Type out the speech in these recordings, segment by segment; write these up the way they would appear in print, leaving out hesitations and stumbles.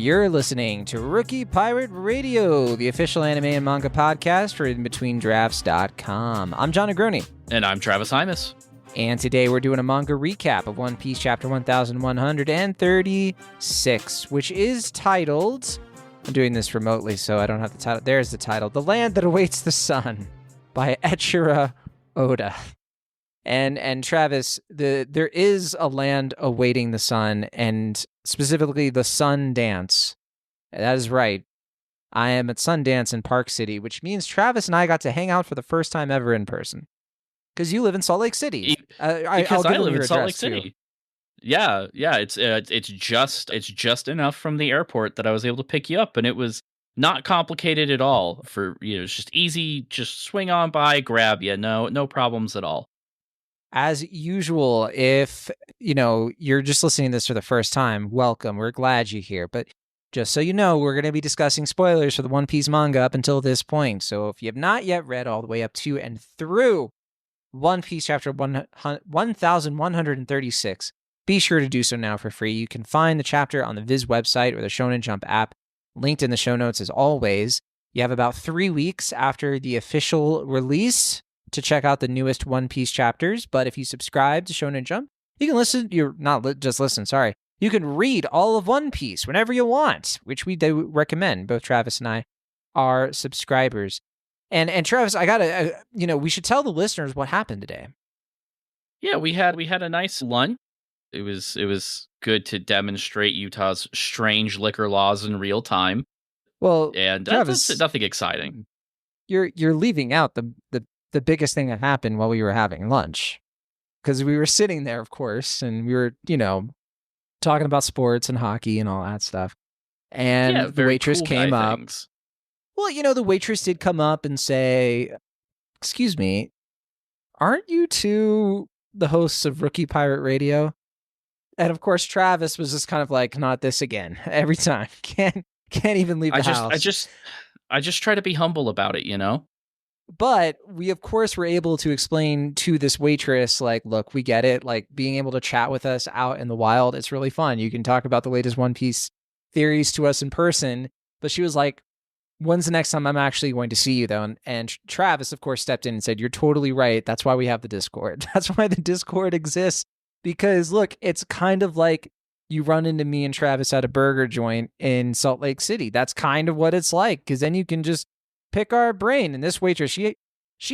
You're listening to Rookie Pirate Radio, the official anime and manga podcast for InBetweenDrafts.com. I'm John Negroni. And I'm Travis Hymas. And today we're doing a manga recap of One Piece chapter 1136, which is titled... I'm doing this remotely, so I don't have the title. There's the title. The Land That Awaits the Sun by Eiichiro Oda. And Travis, there is a land awaiting the sun, and specifically the Sundance. That is right. I am at Sundance in Park City, which means Travis and I got to hang out for the first time ever in person. Because you live in Salt Lake City. Because I live in Salt Lake City. Too. Yeah. It's just enough from the airport that I was able to pick you up, and it was not complicated at all. It's just easy. Just swing on by, grab you. No problems at all. As usual, if you're just listening to this for the first time, welcome. We're glad you're here. But just so you know, we're going to be discussing spoilers for the One Piece manga up until this point. So if you have not yet read all the way up to and through One Piece chapter 1136, be sure to do so now for free. You can find the chapter on the Viz website or the Shonen Jump app, linked in the show notes as always. You have about 3 weeks after the official release to check out the newest One Piece chapters, but if you subscribe to Shonen Jump, you can listen, you can read all of One Piece whenever you want, which we do recommend. Both Travis and I are subscribers. And Travis, I gotta, we should tell the listeners what happened today. Yeah, we had a nice lunch. It was good to demonstrate Utah's strange liquor laws in real time. Well, and Travis, that's nothing exciting. You're leaving out the biggest thing that happened while we were having lunch, because we were sitting there, of course, and we were, talking about sports and hockey and all that stuff. And the waitress came up. Well, the waitress did come up and say, "Excuse me, aren't you two the hosts of Rookie Pirate Radio?" And of course, Travis was just kind of like, "Not this again." Every time, can't even leave the house. I just try to be humble about it, But we, of course, were able to explain to this waitress, like, look, we get it. Like, being able to chat with us out in the wild, it's really fun. You can talk about the latest One Piece theories to us in person. But she was like, when's the next time I'm actually going to see you, though? And Travis, of course, stepped in and said, you're totally right. That's why we have the Discord. That's why the Discord exists. Because, look, it's kind of like you run into me and Travis at a burger joint in Salt Lake City. That's kind of what it's like, because then you can just pick our brain. And this waitress, she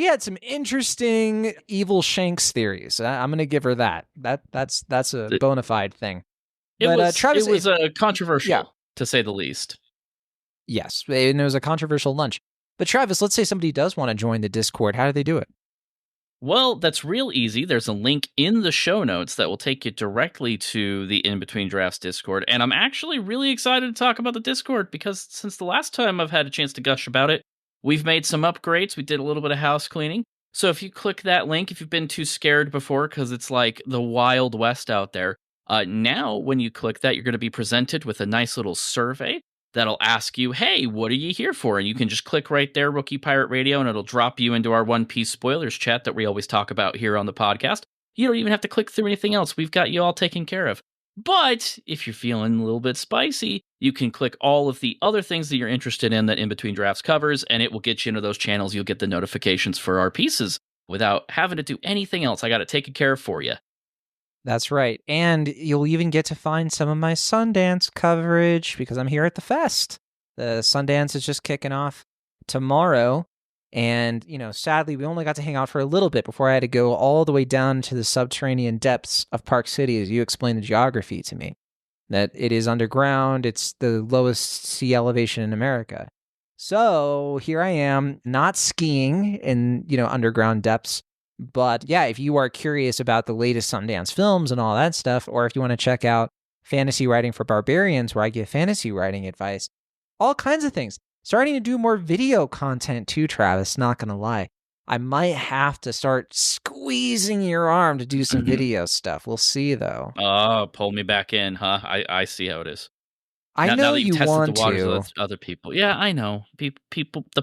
had some interesting evil Shanks theories. I'm going to give her that. That's a bona fide thing. Travis, it was controversial, to say the least. Yes, and it was a controversial lunch. But Travis, let's say somebody does want to join the Discord. How do they do it? Well, that's real easy. There's a link in the show notes that will take you directly to the In Between Drafts Discord. And I'm actually really excited to talk about the Discord, because since the last time I've had a chance to gush about it, we've made some upgrades. We did a little bit of house cleaning. So if you click that link, if you've been too scared before because it's like the Wild West out there, now when you click that, you're going to be presented with a nice little survey that'll ask you, hey, what are you here for? And you can just click right there, Rookie Pirate Radio, and it'll drop you into our One Piece spoilers chat that we always talk about here on the podcast. You don't even have to click through anything else. We've got you all taken care of. But if you're feeling a little bit spicy, you can click all of the other things that you're interested in that In Between Drafts covers, and it will get you into those channels. You'll get the notifications for our pieces without having to do anything else. I got it taken care of for you. That's right. And you'll even get to find some of my Sundance coverage, because I'm here at the fest. The Sundance is just kicking off tomorrow. And, sadly, we only got to hang out for a little bit before I had to go all the way down to the subterranean depths of Park City, as you explained the geography to me. That it is underground. It's the lowest sea elevation in America. So here I am, not skiing in, underground depths. But yeah, if you are curious about the latest Sundance films and all that stuff, or if you want to check out Fantasy Writing for Barbarians, where I give fantasy writing advice, all kinds of things. Starting to do more video content too, Travis, not going to lie. I might have to start squeezing your arm to do some video stuff. We'll see, though. Oh, pull me back in, huh? I see how it is. I know you want to. With other people. Yeah, I know. The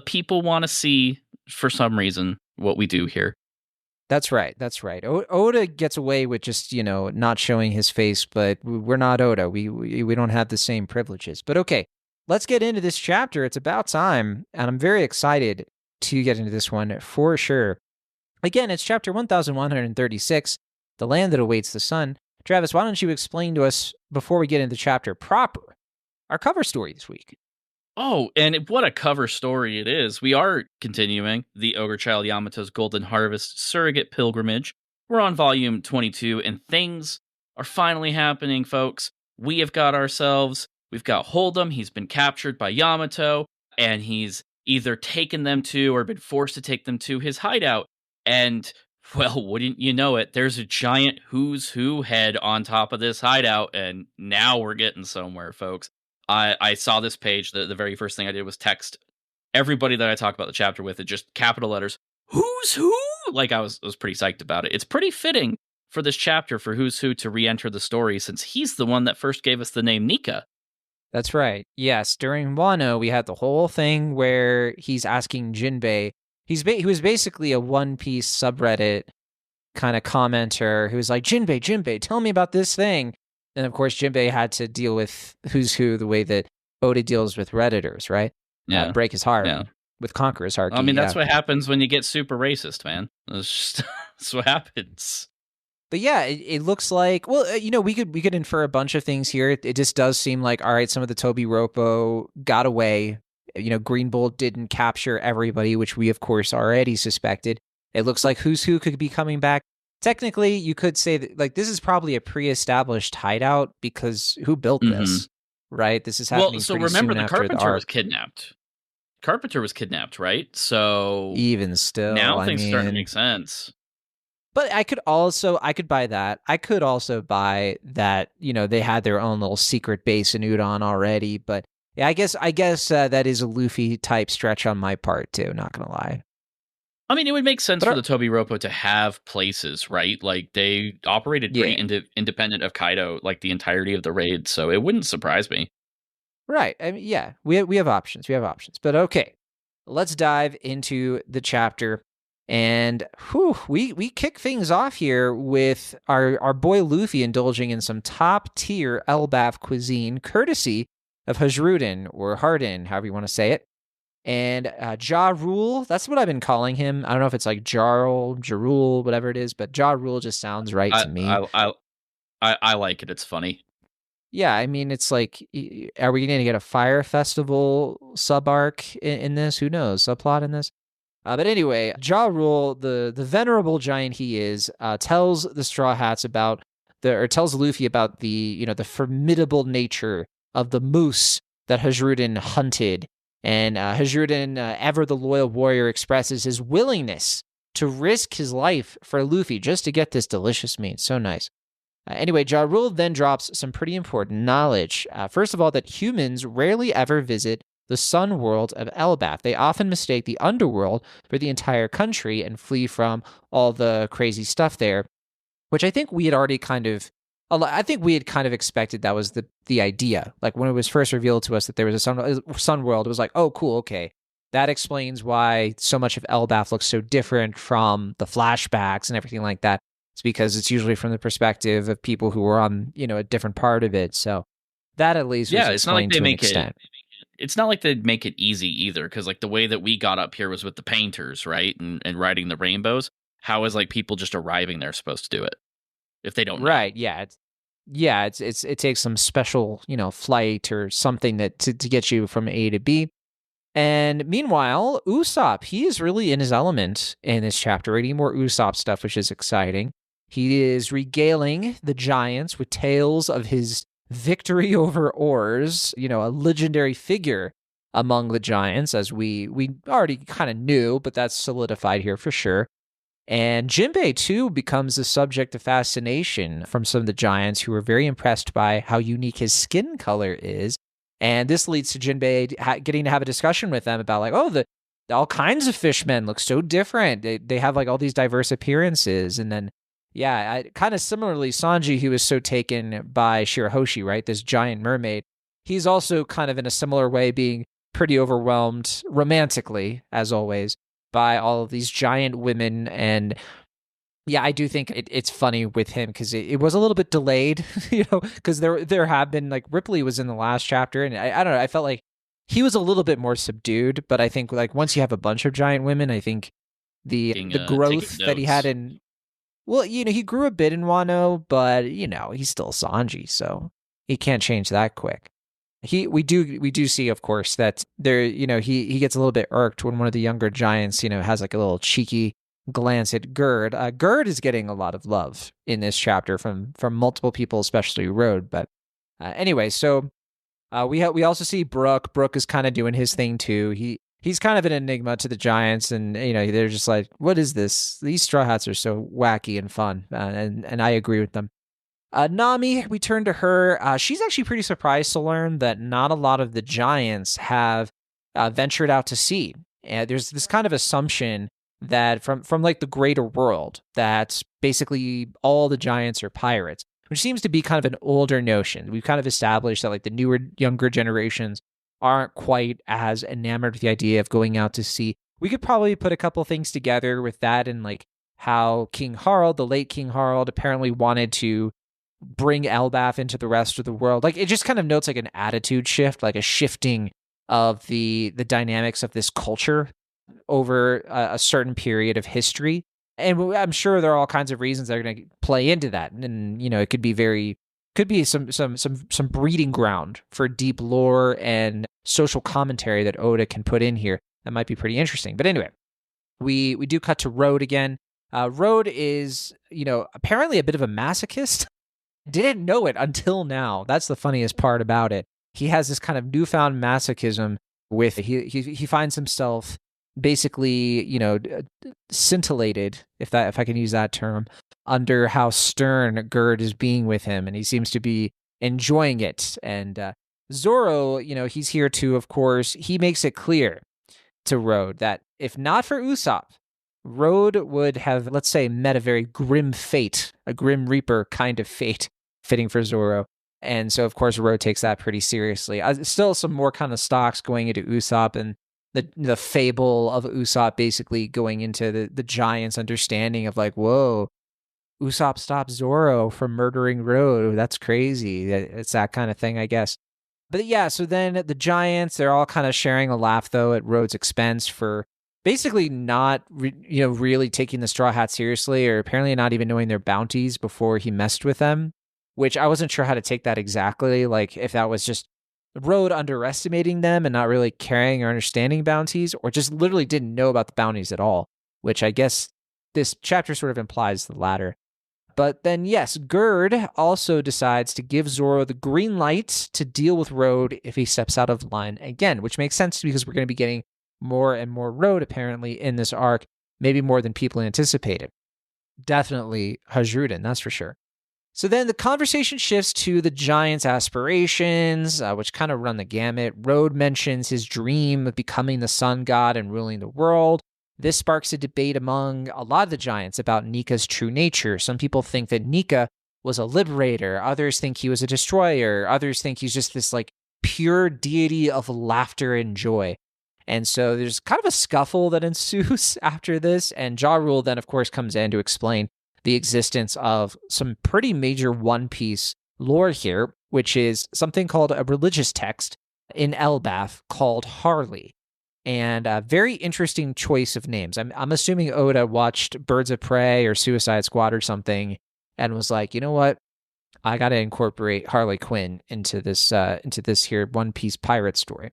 people want to see, for some reason, what we do here. That's right. That's right. Oda gets away with just, not showing his face, but we're not Oda. We don't have the same privileges. But okay, let's get into this chapter. It's about time, and I'm very excited to get into this one for sure. Again, it's chapter 1136, The Land That Awaits the Sun. Travis, why don't you explain to us, before we get into the chapter proper, our cover story this week? Oh, and what a cover story it is. We are continuing the Ogre Child Yamato's Golden Harvest Surrogate Pilgrimage. We're on volume 22, and things are finally happening, folks. We've got Hold'em. He's been captured by Yamato, and he's either taken them to or been forced to take them to his hideout. And, well, wouldn't you know it, there's a giant Who's Who head on top of this hideout, and now we're getting somewhere, folks. I saw this page. The very first thing I did was text everybody that I talk about the chapter with. It just capital letters. Who's Who? Like I was pretty psyched about it. It's pretty fitting for this chapter for Who's Who to re-enter the story, since he's the one that first gave us the name Nika. That's right. Yes, during Wano, we had the whole thing where he's asking Jinbei. He was basically a One Piece subreddit kind of commenter who was like, Jinbei, tell me about this thing. And of course, Jinbei had to deal with Who's Who the way that Oda deals with Redditors, right? Yeah. Break his heart with Conqueror's Heart. I mean, that's what happens when you get super racist, man. That's what happens. But yeah, it looks like, well, we could infer a bunch of things here. It just does seem like, all right, some of the Toby Roppo got away. Green Bull didn't capture everybody, which we, of course, already suspected. It looks like Who's Who could be coming back. Technically, you could say that, like, this is probably a pre-established hideout, because who built this, right? This is happening so pretty remember, soon the after Carpenter was kidnapped. Carpenter was kidnapped, right? So even still, now things start to make sense. But I could buy that. I could also buy that, they had their own little secret base in Udon already. But yeah, I guess that is a Luffy type stretch on my part too. Not gonna lie. I mean, it would make sense for the Toby Roppo to have places, right? Like, they operated pretty independent of Kaido, like, the entirety of the raid, so it wouldn't surprise me. Right. I mean, yeah, we have options. But okay, let's dive into the chapter. And we kick things off here with our boy Luffy indulging in some top-tier Elbaf cuisine, courtesy of Hajrudin, or Hardin, however you want to say it. And Ja Rule, that's what I've been calling him. I don't know if it's like Jarl, Jarul, whatever it is, but Ja Rule just sounds right to me. I like it. It's funny. Yeah, I mean, it's like, are we going to get a Fire Festival sub-arc in this? Who knows? Subplot in this? But anyway, Ja Rule, the venerable giant he is, tells the Straw Hats tells Luffy about the formidable nature of the moose that Hajrudin hunted. And Hajrudin, ever the loyal warrior, expresses his willingness to risk his life for Luffy just to get this delicious meat. So nice. Anyway, Ja Rule then drops some pretty important knowledge. First of all, that humans rarely ever visit the sun world of Elbaf. They often mistake the underworld for the entire country and flee from all the crazy stuff there, which I think we had already kind of expected that was the idea. Like, when it was first revealed to us that there was a sun world, it was like, oh, cool, okay. That explains why so much of Elbaf looks so different from the flashbacks and everything like that. It's because it's usually from the perspective of people who were on, a different part of it. So that at least was explained to an extent. It's not like they make it easy either, because, like, the way that we got up here was with the painters, right? And riding the rainbows. How is, like, people just arriving there supposed to do it if they don't know? Right, yeah. It takes some special, flight or something to get you from A to B. And meanwhile, Usopp, he is really in his element in this chapter. Reading more Usopp stuff, which is exciting. He is regaling the giants with tales of his victory over Oars, a legendary figure among the giants, as we already kind of knew, but that's solidified here for sure. And Jinbei, too, becomes the subject of fascination from some of the giants, who are very impressed by how unique his skin color is. And this leads to Jinbei getting to have a discussion with them about, like, oh, all kinds of fishmen look so different. They have, like, all these diverse appearances. And then, yeah, kind of similarly, Sanji, who was so taken by Shirahoshi, right, this giant mermaid, he's also kind of in a similar way being pretty overwhelmed romantically, as always, by all of these giant women. And Yeah, I do think it's funny with him because it was a little bit delayed, because there have been like Ripley was in the last chapter, and I don't know, I felt like he was a little bit more subdued, but I think like once you have a bunch of giant women, I think the Taking growth that he had notes. in well, he grew a bit in Wano, but he's still Sanji, so he can't change that quick. We do see, of course, that there, he gets a little bit irked when one of the younger giants, has like a little cheeky glance at Gerd. Gerd is getting a lot of love in this chapter from multiple people, especially Road. But anyway, so we also see Brook. Brook is kind of doing his thing too. He's kind of an enigma to the Giants, and they're just like, what is this? These Straw Hats are so wacky and fun, and I agree with them. Nami, we turn to her. She's actually pretty surprised to learn that not a lot of the Giants have ventured out to sea. And there's this kind of assumption that from like the greater world that basically all the Giants are pirates, which seems to be kind of an older notion. We've kind of established that like the newer, younger generations aren't quite as enamored with the idea of going out to sea. We could probably put a couple things together with that, and like how King Harald, the late King Harald, apparently wanted to bring Elbaf into the rest of the world. Like it just kind of notes like an attitude shift, like a shifting of the dynamics of this culture over a certain period of history. And I'm sure there are all kinds of reasons that are going to play into that. And it could be some breeding ground for deep lore and social commentary that Oda can put in here. That might be pretty interesting. But anyway, we do cut to Road again. Road is, apparently a bit of a masochist. Didn't know it until now. That's the funniest part about it. He has this kind of newfound masochism with he finds himself basically, scintillated, if I can use that term, under how stern Gerd is being with him, and he seems to be enjoying it. And Zoro, he's here too, of course. He makes it clear to Road that if not for Usopp, Road would have, let's say, met a very grim fate, a Grim Reaper kind of fate, fitting for Zoro. And so, of course, Road takes that pretty seriously. Still some more kind of stocks going into Usopp, and the fable of Usopp basically going into the Giants' understanding of like, whoa, Usopp stopped Zoro from murdering Road. That's crazy. It's that kind of thing, I guess. But yeah, so then the Giants, they're all kind of sharing a laugh, though, at Road's expense for basically not, really taking the Straw Hat seriously, or apparently not even knowing their bounties before he messed with them, which I wasn't sure how to take that exactly. Like if that was just Road underestimating them and not really caring or understanding bounties, or just literally didn't know about the bounties at all, which I guess this chapter sort of implies the latter. But then, yes, Gerd also decides to give Zoro the green light to deal with Road if he steps out of line again, which makes sense because we're going to be getting more and more Road apparently in this arc, maybe more than people anticipated. Definitely Hajrudin, that's for sure. So then the conversation shifts to the Giants' aspirations, which kind of run the gamut. Road mentions his dream of becoming the sun god and ruling the world. This sparks a debate among a lot of the Giants about Nika's true nature. Some people think that Nika was a liberator. Others think he was a destroyer. Others think he's just this like pure deity of laughter and joy. And so there's kind of a scuffle that ensues after this. And Ja Rule then, of course, comes in to explain the existence of some pretty major One Piece lore here, which is something called a religious text in Elbaf called Harley. And a very interesting choice of names. I'm assuming Oda watched Birds of Prey or Suicide Squad or something and was like, you know what? I got to incorporate Harley Quinn into this here One Piece pirate story.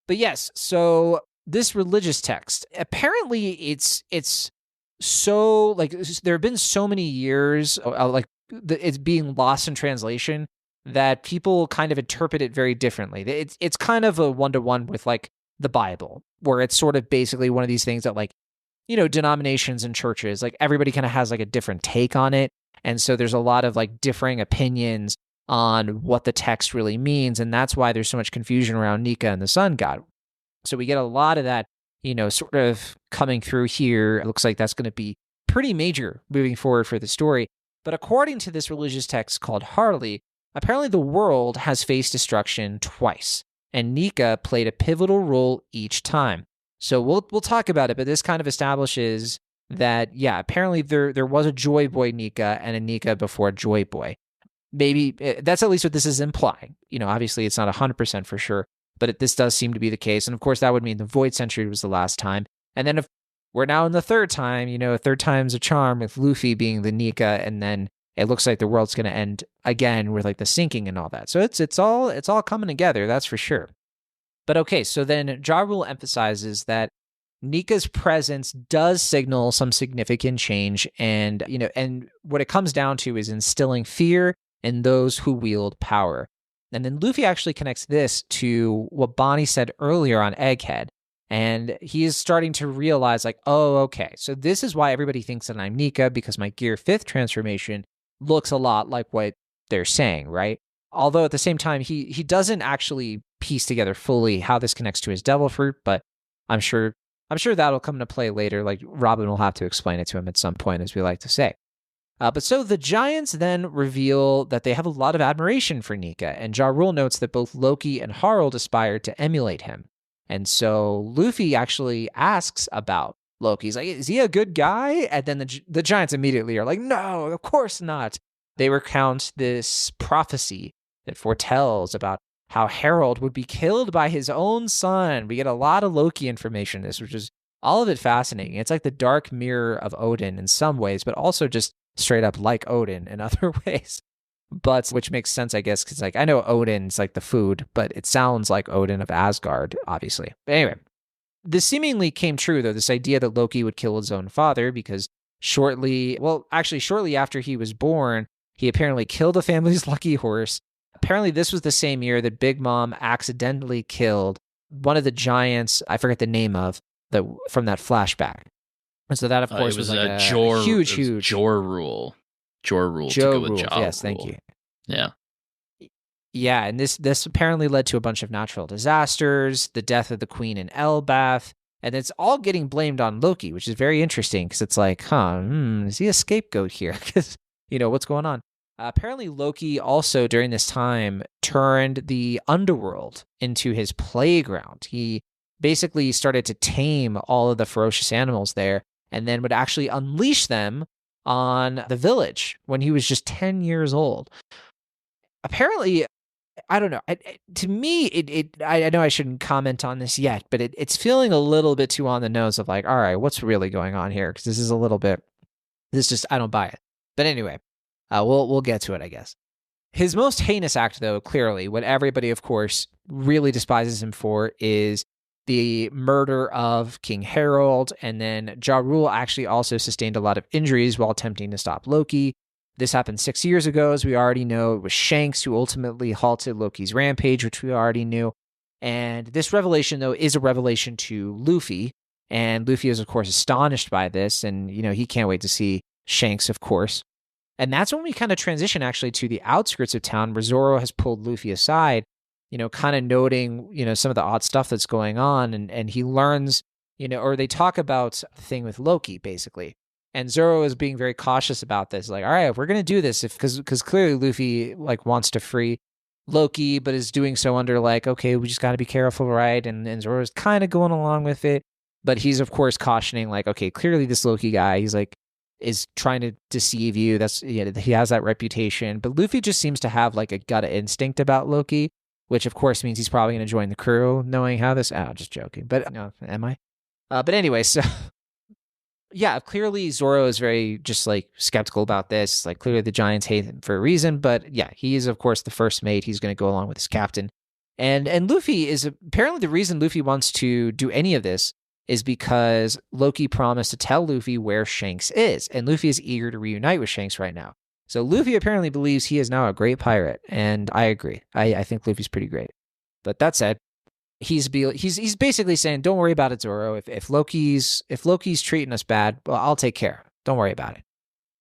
But yes, so this religious text, apparently it's so like there have been so many years like it's being lost in translation that people kind of interpret it very differently. It's kind of a one-to-one with like the Bible, where it's sort of basically one of these things that like, denominations and churches, like everybody kind of has like a different take on it. And so there's a lot of like differing opinions on what the text really means. And that's why there's so much confusion around Nika and the sun god. So we get a lot of that, sort of coming through here. It looks like that's going to be pretty major moving forward for the story. But according to this religious text called Harley, apparently the world has faced destruction twice, and Nika played a pivotal role each time. So we'll talk about it, but this kind of establishes that, yeah, apparently there was a Joy Boy Nika and a Nika before Joy Boy. Maybe that's at least what this is implying. Obviously it's not 100% for sure, but this does seem to be the case. And of course, that would mean the Void Century was the last time. And then if we're now in the third time, third time's a charm with Luffy being the Nika, and then it looks like the world's going to end again with like the sinking and all that. So it's all coming together, that's for sure. But okay, so then Ja Rule emphasizes that Nika's presence does signal some significant change, and and what it comes down to is instilling fear in those who wield power. And then Luffy actually connects this to what Bonnie said earlier on Egghead. And he is starting to realize, like, oh, okay, so this is why everybody thinks that I'm Nika, because my Gear 5th transformation looks a lot like what they're saying, right? Although at the same time, he doesn't actually piece together fully how this connects to his Devil Fruit, but I'm sure that'll come into play later. Like, Robin will have to explain it to him at some point, as we like to say. But so the Giants then reveal that they have a lot of admiration for Nika, and Ja Rule notes that both Loki and Harold aspire to emulate him. And so Luffy actually asks about Loki. He's like, is he a good guy? And then the Giants immediately are like, no, of course not. They recount this prophecy that foretells about how Harold would be killed by his own son. We get a lot of Loki information in this, which is all of it fascinating. It's like the dark mirror of Odin in some ways, but also just straight up like Odin in other ways. But which makes sense, I guess, because like I know Odin's like the food, but it sounds like Odin of Asgard, obviously. But anyway, this seemingly came true, though, this idea that Loki would kill his own father, because shortly after he was born, he apparently killed the family's lucky horse. Apparently, this was the same year that Big Mom accidentally killed one of the giants, I forget the name of, from that flashback. And so that, of course, was like a huge Jor Rule. Jor Rule to go with Ja. Yes, thank you. Yeah. Yeah, and this apparently led to a bunch of natural disasters, the death of the queen in Elbath, and it's all getting blamed on Loki, which is very interesting because it's like, is he a scapegoat here? Because, what's going on? Apparently, Loki also, during this time, turned the underworld into his playground. He basically started to tame all of the ferocious animals there, and then would actually unleash them on the village when he was just 10 years old. Apparently, I don't know. To me, I know I shouldn't comment on this yet, but it's feeling a little bit too on the nose of like, all right, what's really going on here? Because I don't buy it. But anyway, we'll get to it, I guess. His most heinous act, though, clearly, what everybody, of course, really despises him for, is the murder of King Harold. And then Ja Rule actually also sustained a lot of injuries while attempting to stop Loki. This happened 6 years ago, as we already know. It was Shanks who ultimately halted Loki's rampage, which we already knew. And this revelation, though, is a revelation to Luffy. And Luffy is, of course, astonished by this. And, he can't wait to see Shanks, of course. And that's when we kind of transition, actually, to the outskirts of town, where Zoro has pulled Luffy aside, kind of noting, some of the odd stuff that's going on. And he learns, or they talk about the thing with Loki, basically. And Zoro is being very cautious about this. Like, all right, if we're going to do this, because clearly Luffy like wants to free Loki, but is doing so under like, okay, we just got to be careful, right? And Zoro is kind of going along with it. But he's, of course, cautioning like, okay, clearly this Loki guy, he's like, is trying to deceive you. He has that reputation. But Luffy just seems to have like a gut instinct about Loki, which of course means he's probably going to join the crew, knowing how this. Just joking. But am I? But anyway, so yeah, clearly Zoro is very just like skeptical about this. Like clearly the Giants hate him for a reason, but yeah, he is of course the first mate. He's going to go along with his captain, and Luffy is apparently the reason Luffy wants to do any of this is because Loki promised to tell Luffy where Shanks is, and Luffy is eager to reunite with Shanks right now. So Luffy apparently believes he is now a great pirate, and I agree. I think Luffy's pretty great. But that said, he's basically saying, "Don't worry about it, Zoro. If Loki's treating us bad, well, I'll take care. Don't worry about it."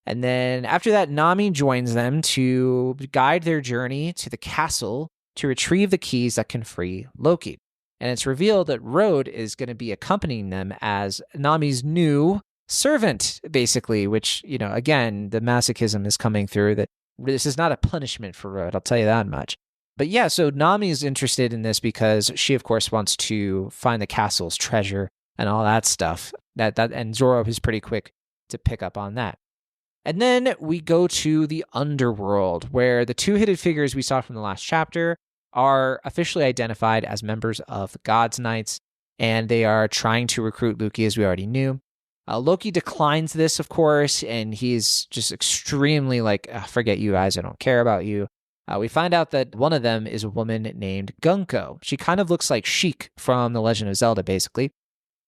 And then after that, Nami joins them to guide their journey to the castle to retrieve the keys that can free Loki. And it's revealed that Road is going to be accompanying them as Nami's new servant, basically, which, again, the masochism is coming through, that this is not a punishment for Road, I'll tell you that much. But yeah, so Nami is interested in this because she, of course, wants to find the castle's treasure and all that stuff. And Zoro is pretty quick to pick up on that. And then we go to the underworld, where the two hidden figures we saw from the last chapter are officially identified as members of the Gods Knights, and they are trying to recruit Loki, as we already knew. Loki declines this, of course, and he's just extremely like, forget you guys, I don't care about you. We find out that one of them is a woman named Gunko. She kind of looks like Sheik from The Legend of Zelda, basically.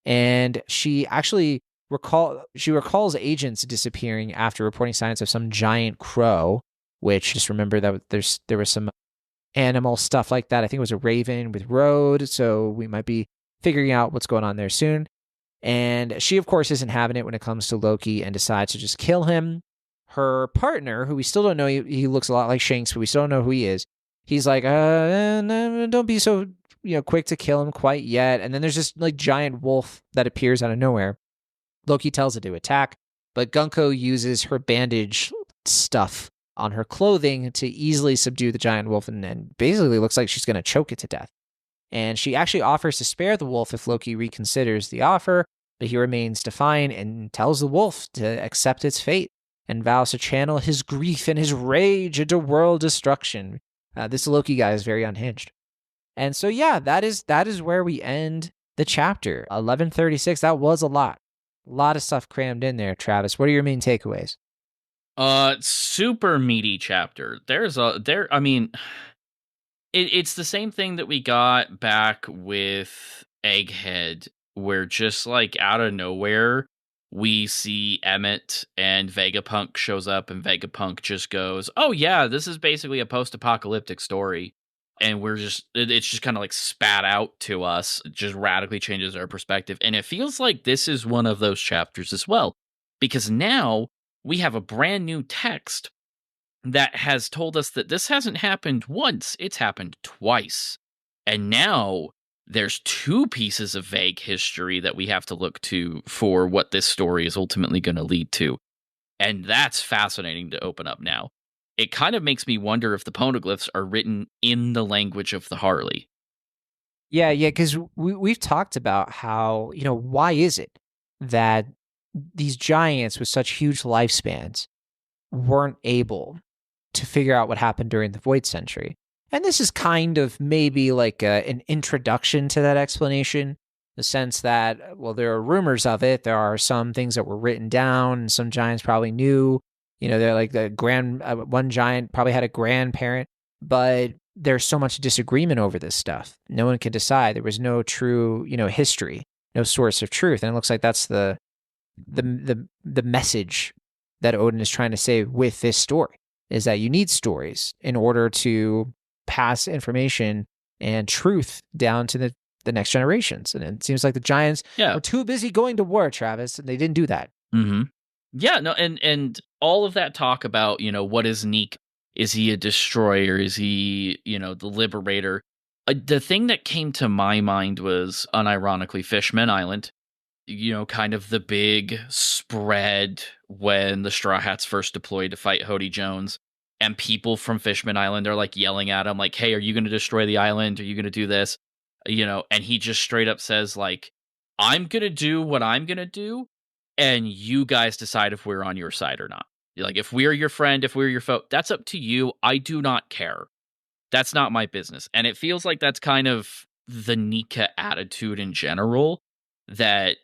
And she actually recalls agents disappearing after reporting sightings of some giant crow, which, just remember that there was some animal stuff like that. I think it was a raven with road, so we might be figuring out what's going on there soon. And she, of course, isn't having it when it comes to Loki and decides to just kill him. Her partner, who we still don't know, he looks a lot like Shanks, but we still don't know who he is. He's like, no, don't be so quick to kill him quite yet. And then there's this like giant wolf that appears out of nowhere. Loki tells it to attack, but Gunko uses her bandage stuff on her clothing to easily subdue the giant wolf, and basically looks like she's going to choke it to death. And she actually offers to spare the wolf if Loki reconsiders the offer, but he remains defiant and tells the wolf to accept its fate and vows to channel his grief and his rage into world destruction. This Loki guy is very unhinged. And so, yeah, that is where we end the chapter. 1136, that was a lot. A lot of stuff crammed in there, Travis. What are your main takeaways? Super meaty chapter. It's the same thing that we got back with Egghead, where just like out of nowhere, we see Emmett and Vegapunk shows up, and Vegapunk just goes, oh yeah, this is basically a post-apocalyptic story. And it's just kind of like spat out to us. It just radically changes our perspective. And it feels like this is one of those chapters as well, because now we have a brand new text that has told us that this hasn't happened once, it's happened twice. And now there's two pieces of vague history that we have to look to for what this story is ultimately going to lead to. And that's fascinating to open up now. It kind of makes me wonder if the poneglyphs are written in the language of the Harley. Yeah, because we've talked about how, why is it that these giants with such huge lifespans weren't able to figure out what happened during the Void Century? And this is kind of maybe like an introduction to that explanation, the sense that, well, there are rumors of it. There are some things that were written down, and some giants probably knew. They're like one giant probably had a grandparent, but there's so much disagreement over this stuff. No one can decide. There was no true, history, no source of truth. And it looks like that's the message that Odin is trying to say with this story, is that you need stories in order to pass information and truth down to the next generations. And it seems like the giants were too busy going to war, Travis, and they didn't do that. Mm-hmm. Yeah, no, and all of that talk about, what is Neek? Is he a destroyer? Is he, the liberator? The thing that came to my mind was, unironically, Fishman Island. Kind of the big spread when the Straw Hats first deployed to fight Hody Jones. And people from Fishman Island are like yelling at him, like, hey, are you going to destroy the island? Are you going to do this? And he just straight up says, like, I'm going to do what I'm going to do. And you guys decide if we're on your side or not. Like, if we're your friend, if we're your foe, that's up to you. I do not care. That's not my business. And it feels like that's kind of the Nika attitude in general, that,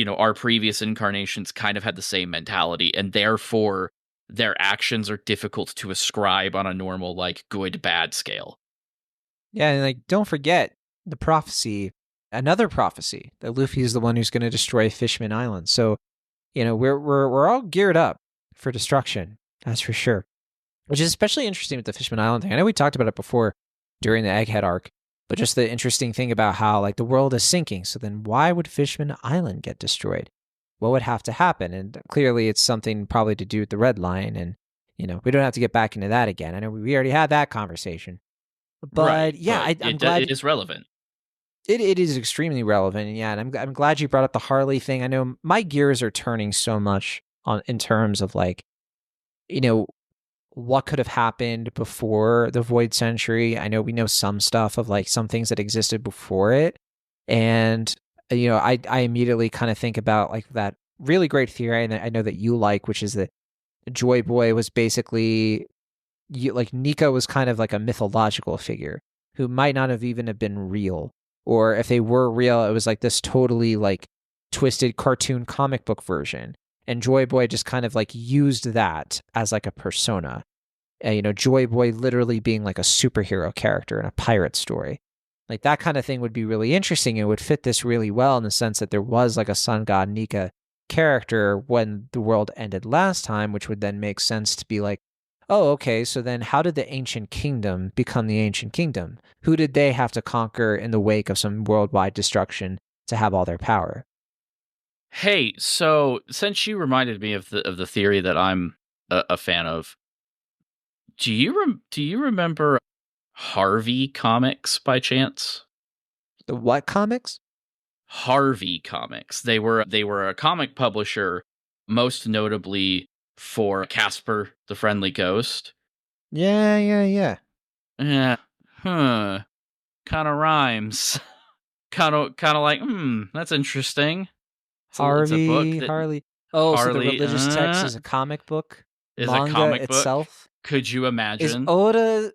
our previous incarnations kind of had the same mentality, and therefore their actions are difficult to ascribe on a normal, like, good, bad scale. Yeah, and like, don't forget the prophecy. Another prophecy that Luffy is the one who's going to destroy Fishman Island. So, we're all geared up for destruction. That's for sure. Which is especially interesting with the Fishman Island thing. I know we talked about it before during the Egghead arc, but just the interesting thing about how like the world is sinking. So then why would Fishman Island get destroyed? What would have to happen? And clearly it's something probably to do with the Red Line. And, we don't have to get back into that again. I know we already had that conversation. But right, yeah, but I'm glad it is relevant. It is extremely relevant, and yeah, and I'm glad you brought up the Harley thing. I know my gears are turning so much in terms of like, what could have happened before the Void Century. I know we know some stuff of like some things that existed before it, and I immediately kind of think about like that really great theory, and I know that you like, which is that Joy Boy was basically like Nika was kind of like a mythological figure who might not have even have been real, or if they were real, it was like this totally like twisted cartoon comic book version. And Joy Boy just kind of like used that as like a persona. Joy Boy literally being like a superhero character in a pirate story. Like that kind of thing would be really interesting and would fit this really well in the sense that there was like a sun god Nika character when the world ended last time, which would then make sense to be like, oh, okay, so then how did the ancient kingdom become the ancient kingdom? Who did they have to conquer in the wake of some worldwide destruction to have all their power? Hey, so since you reminded me of the theory that I'm a fan of, do you remember Harvey Comics by chance? The what comics? Harvey Comics. They were a comic publisher, most notably for Casper the Friendly Ghost. Yeah, yeah, yeah. Yeah, huh. Kind of rhymes. Kind of like, that's interesting. It's a book that Harley. Oh, so the Harley religious text is a comic book? is a Manga comic book. itself? Could you Is imagine? Oda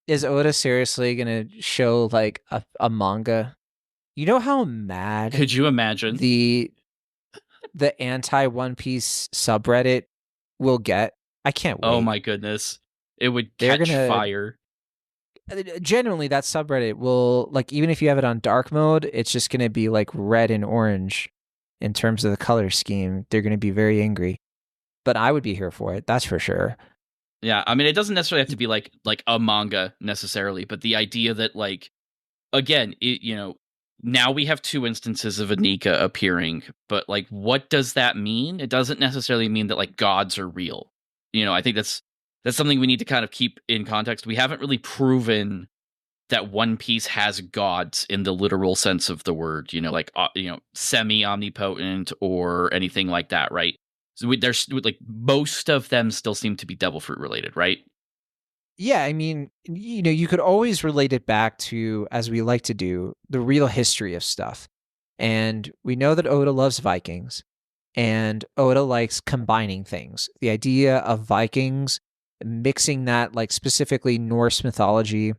is Oda seriously gonna show like a manga? You know how mad Could you imagine? the anti One Piece subreddit will get? I can't Oh wait. my goodness. It would They're catch gonna fire. genuinely that subreddit will like even if you have it on dark mode, it's just gonna be like red and orange in terms of the color scheme. They're gonna be very angry. But I would be here for it, that's for sure. Yeah, I mean it doesn't necessarily have to be like a manga necessarily, but the idea that like again, now we have two instances of Anika appearing, but like what does that mean? It doesn't necessarily mean that like gods are real. I think that's something we need to kind of keep in context. We haven't really proven that One Piece has gods in the literal sense of the word, like semi omnipotent or anything like that, right? So there's like most of them still seem to be devil fruit related, right? Yeah, I mean, you could always relate it back to, as we like to do, the real history of stuff. And we know that Oda loves Vikings, and Oda likes combining things. The idea of Vikings, mixing that, like specifically Norse mythology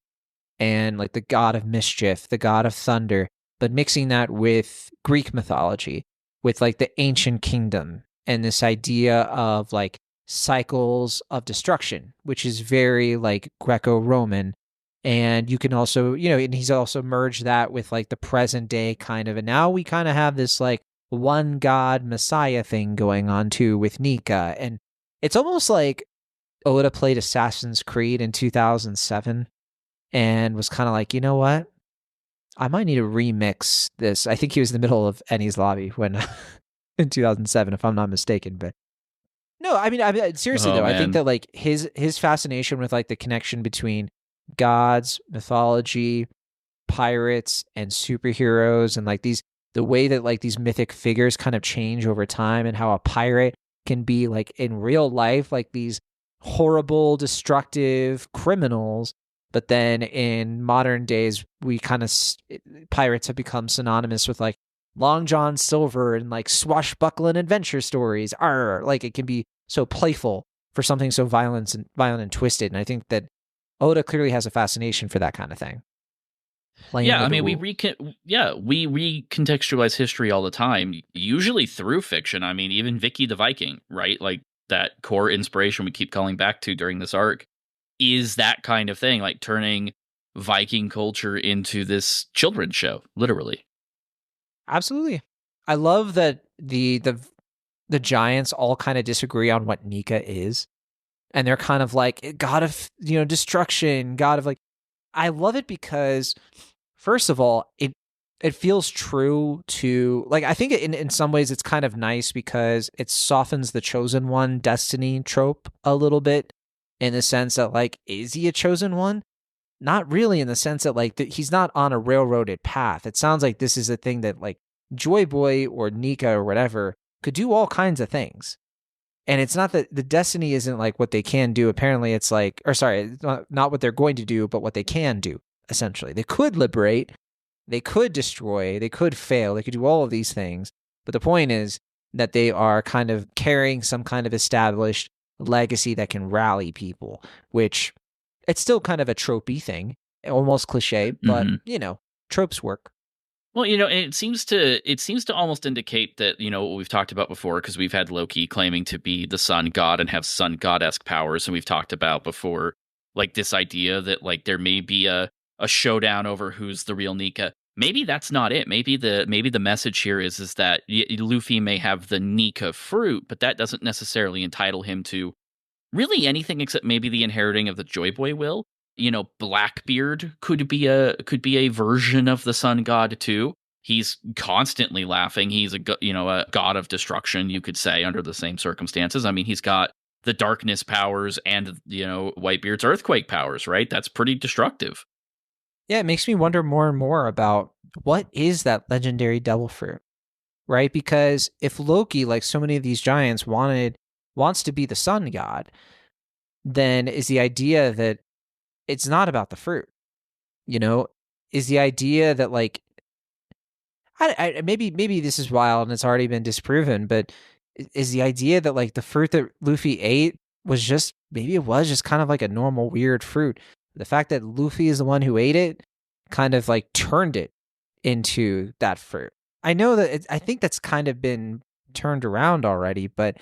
and like the god of mischief, the god of thunder, but mixing that with Greek mythology, with like the ancient kingdom and this idea of like cycles of destruction, which is very like Greco-Roman. And you can also, and he's also merged that with like the present day kind of, and now we kind of have this like one god messiah thing going on too with Nika. And it's almost like Oda played Assassin's Creed in 2007 and was kind of like, you know what? I might need to remix this. I think he was in the middle of Eni's Lobby when in 2007, if I'm not mistaken. But no, I mean, seriously Oh though, I think man. that like his fascination with like the connection between gods, mythology, pirates, and superheroes, and like the way that like these mythic figures kind of change over time, and how a pirate can be like in real life like these horrible, destructive criminals, but then in modern days we kind of pirates have become synonymous with like Long John Silver and like swashbuckling adventure stories. Arr, like it can be so playful for something so violent and twisted. And I think that Oda clearly has a fascination for that kind of thing. Playing Yeah, I with the mean rules. we recontextualize history all the time, usually through fiction. I mean, even Vicky the Viking, right? Like that core inspiration we keep calling back to during this arc is that kind of thing, like turning Viking culture into this children's show, literally. Absolutely. I love that the giants all kind of disagree on what Nika is. And they're kind of like god of, destruction, god of like I love it because first of all, it feels true to like I think in some ways it's kind of nice because it softens the chosen one destiny trope a little bit in the sense that like is he a chosen one? Not really in the sense that like he's not on a railroaded path. It sounds like this is a thing that like Joy Boy or Nika or whatever could do all kinds of things. And it's not that the destiny isn't like what they can do. Apparently, it's like, or sorry, it's not what they're going to do, but what they can do, essentially. They could liberate, they could destroy, they could fail, they could do all of these things. But the point is, that they are kind of carrying some kind of established legacy that can rally people, which it's still kind of a tropey thing, almost cliche, but Mhm. tropes work. Well, it seems to almost indicate that what we've talked about before, because we've had Loki claiming to be the sun god and have sun god-esque powers, and we've talked about before, like this idea that like there may be a showdown over who's the real Nika. Maybe that's not it. Maybe the message here is that Luffy may have the Nika fruit, but that doesn't necessarily entitle him to really anything except maybe the inheriting of the Joy Boy will. Blackbeard could be a version of the sun god too. He's constantly laughing. He's a god of destruction, you could say, under the same circumstances. I mean, he's got the darkness powers and Whitebeard's earthquake powers, right? That's pretty destructive. Yeah, it makes me wonder more and more about what is that legendary devil fruit, right? Because if Loki, like so many of these giants, wants to be the sun god, then is the idea that it's not about the fruit, you know? Is the idea that like maybe this is wild and it's already been disproven, but is the idea that like the fruit that Luffy ate was just maybe it was just kind of like a normal weird fruit. The fact that Luffy is the one who ate it kind of like turned it into that fruit. I know that I think that's kind of been turned around already, but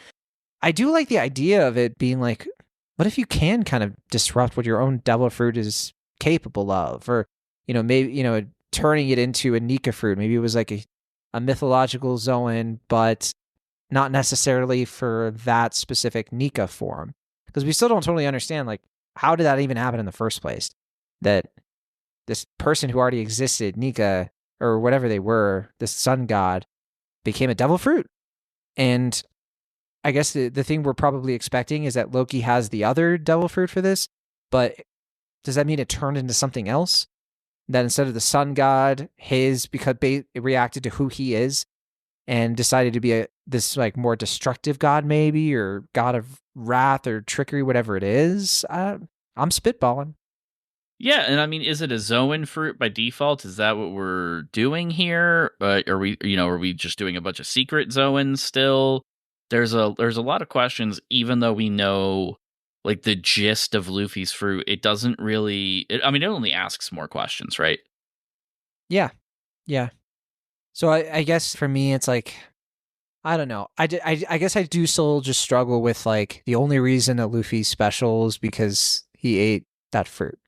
I do like the idea of it being like, what if you can kind of disrupt what your own devil fruit is capable of, or maybe turning it into a Nika fruit. Maybe it was like a mythological Zoan, but not necessarily for that specific Nika form, because we still don't totally understand like how did that even happen in the first place. That this person who already existed, Nika or whatever they were, this sun god, became a devil fruit. And I guess the thing we're probably expecting is that Loki has the other devil fruit for this, but does that mean it turned into something else? That instead of the sun god, because it reacted to who he is and decided to be this like more destructive god, maybe, or god of wrath or trickery, whatever it is. I'm spitballing. Yeah, and I mean, is it a Zoan fruit by default? Is that what we're doing here? Are we just doing a bunch of secret Zoans still? There's a lot of questions, even though we know like the gist of Luffy's fruit. It doesn't really. I mean, it only asks more questions, right? Yeah, yeah. So I guess for me, it's like I don't know. I guess I do still just struggle with like the only reason that Luffy's special is because he ate that fruit,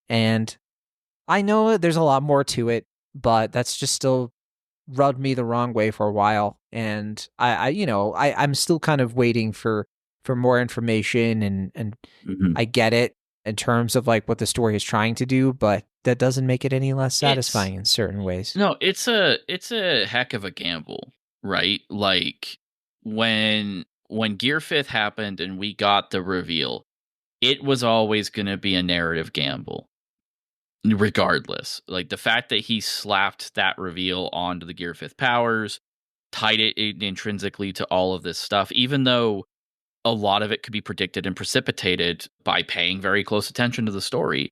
and I know there's a lot more to it, but that's just still rubbed me the wrong way for a while. And I'm still kind of waiting for more information, and Mhm. I get it in terms of like what the story is trying to do, but that doesn't make it any less It's satisfying in certain ways. No, it's a heck of a gamble, right? Like when Gear Fifth happened and we got the reveal, it was always going to be a narrative gamble, regardless. Like the fact that he slapped that reveal onto the Gear Fifth powers, tied it intrinsically to all of this stuff, even though a lot of it could be predicted and precipitated by paying very close attention to the story.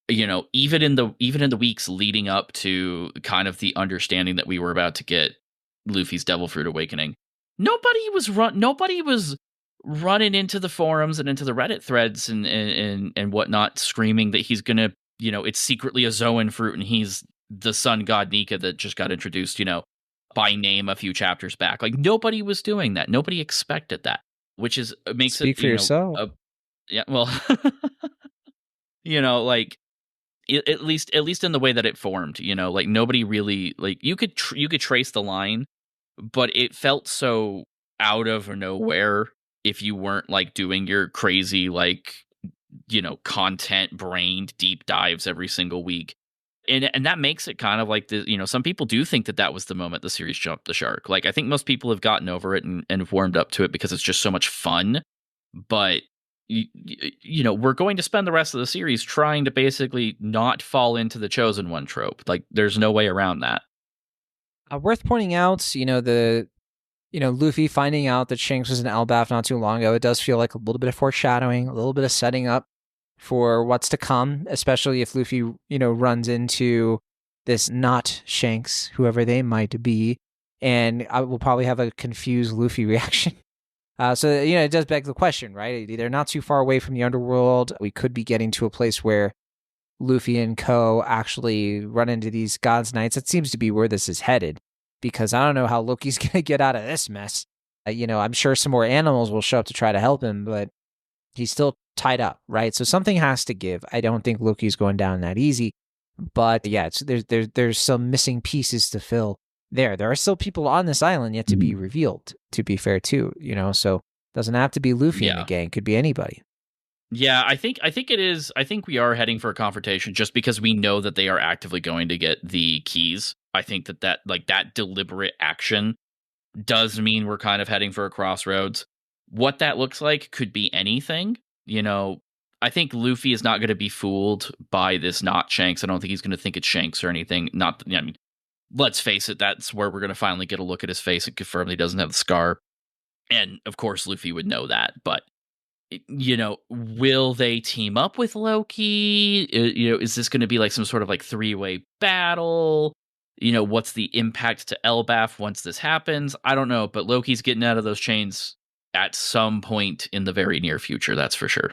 Even in the weeks leading up to kind of the understanding that we were about to get Luffy's Devil Fruit awakening, nobody was running into the forums and into the Reddit threads and whatnot, screaming that he's gonna, it's secretly a Zoan fruit and he's the sun god Nika that just got introduced, by name a few chapters back. Like nobody was doing that. Nobody expected that, which is makes it, Speak for yourself. yeah, well, like at least in the way that it formed, like nobody really, like you could trace the line, but it felt so out of nowhere if you weren't like doing your crazy like content brained deep dives every single week. And that makes it kind of like some people do think that was the moment the series jumped the shark. Like I think most people have gotten over it and warmed up to it because it's just so much fun. But we're going to spend the rest of the series trying to basically not fall into the chosen one trope. Like there's no way around that. Worth pointing out, Luffy finding out that Shanks was in Elbaf not too long ago. It does feel like a little bit of foreshadowing, a little bit of setting up for what's to come, especially if Luffy, runs into this not Shanks, whoever they might be. and I will probably have a confused Luffy reaction. So it does beg the question, right? They're not too far away from the underworld. We could be getting to a place where Luffy and Co. actually run into these gods' knights. It seems to be where this is headed, because I don't know how Loki's going to get out of this mess. I'm sure some more animals will show up to try to help him, but he's still tied up, right? So something has to give. I don't think Loki's going down that easy, but yeah, there's some missing pieces to fill there. There are still people on this island yet to be revealed, to be fair too, so doesn't have to be Luffy in the Yeah. gang, could be anybody. Yeah, I think it is. I think we are heading for a confrontation just because we know that they are actively going to get the keys. I think that like that deliberate action does mean we're kind of heading for a crossroads. What that looks like could be anything. I think Luffy is not going to be fooled by this not Shanks. I don't think he's going to think it's Shanks or anything. Not, I mean, let's face it, that's where we're going to finally get a look at his face and confirm that he doesn't have the scar. And of course, Luffy would know that, but will they team up with Loki? Is this going to be like some sort of like three-way battle? What's the impact to Elbaf once this happens? I don't know, but Loki's getting out of those chains at some point in the very near future, that's for sure.